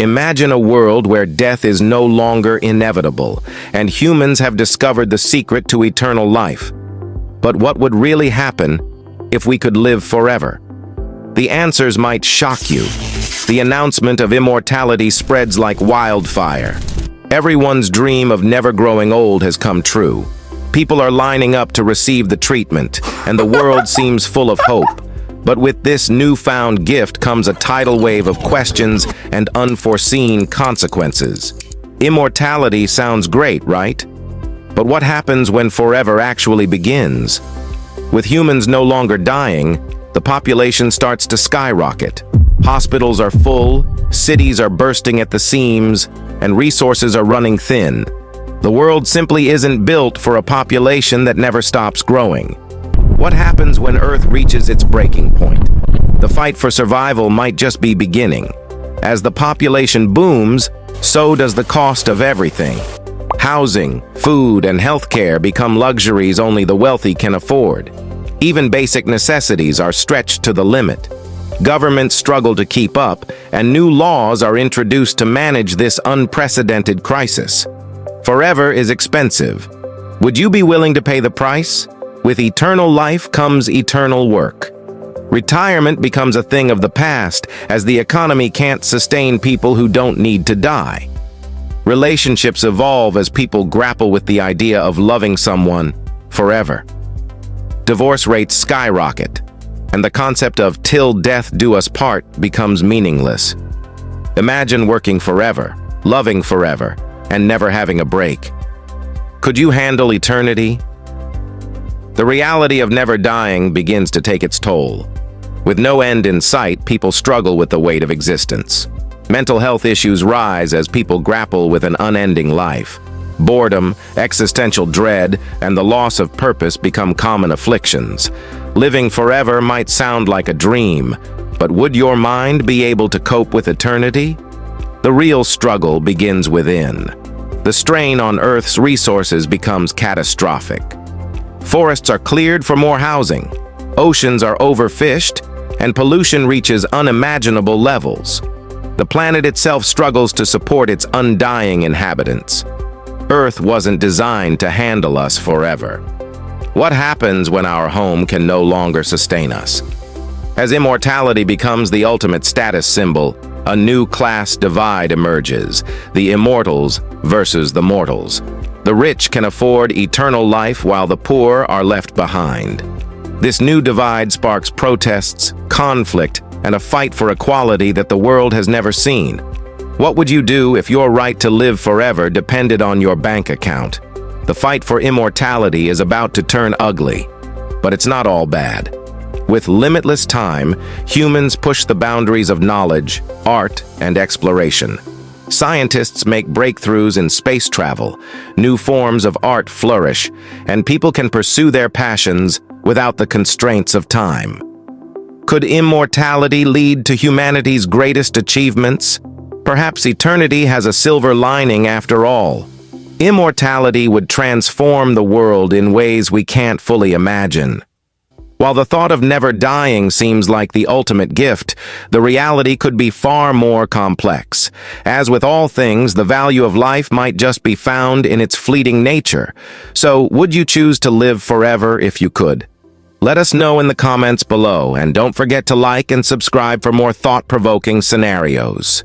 Imagine a world where death is no longer inevitable, and humans have discovered the secret to eternal life. But what would really happen if we could live forever? The answers might shock you. The announcement of immortality spreads like wildfire. Everyone's dream of never growing old has come true. People are lining up to receive the treatment, and the world seems full of hope. But with this newfound gift comes a tidal wave of questions and unforeseen consequences. Immortality sounds great, right? But what happens when forever actually begins? With humans no longer dying, the population starts to skyrocket. Hospitals are full, cities are bursting at the seams, and resources are running thin. The world simply isn't built for a population that never stops growing. What happens when Earth reaches its breaking point? The fight for survival might just be beginning. As the population booms, so does the cost of everything. Housing, food, and healthcare become luxuries only the wealthy can afford. Even basic necessities are stretched to the limit. Governments struggle to keep up, and new laws are introduced to manage this unprecedented crisis. Forever is expensive. Would you be willing to pay the price? With eternal life comes eternal work. Retirement becomes a thing of the past, as the economy can't sustain people who don't need to die. Relationships evolve as people grapple with the idea of loving someone forever. Divorce rates skyrocket, and the concept of "till death do us part" becomes meaningless. Imagine working forever, loving forever, and never having a break. Could you handle eternity? The reality of never dying begins to take its toll. With no end in sight, people struggle with the weight of existence. Mental health issues rise as people grapple with an unending life. Boredom, existential dread, and the loss of purpose become common afflictions. Living forever might sound like a dream, but would your mind be able to cope with eternity? The real struggle begins within. The strain on Earth's resources becomes catastrophic. Forests are cleared for more housing, oceans are overfished, and pollution reaches unimaginable levels. The planet itself struggles to support its undying inhabitants. Earth wasn't designed to handle us forever. What happens when our home can no longer sustain us? As immortality becomes the ultimate status symbol, a new class divide emerges: the immortals versus the mortals. The rich can afford eternal life while the poor are left behind. This new divide sparks protests, conflict, and a fight for equality that the world has never seen. What would you do if your right to live forever depended on your bank account? The fight for immortality is about to turn ugly, but it's not all bad. With limitless time, humans push the boundaries of knowledge, art, and exploration. Scientists make breakthroughs in space travel, new forms of art flourish, and people can pursue their passions without the constraints of time. Could immortality lead to humanity's greatest achievements? Perhaps eternity has a silver lining after all. Immortality would transform the world in ways we can't fully imagine. While the thought of never dying seems like the ultimate gift, the reality could be far more complex. As with all things, the value of life might just be found in its fleeting nature. So, would you choose to live forever if you could? Let us know in the comments below, and don't forget to like and subscribe for more thought-provoking scenarios.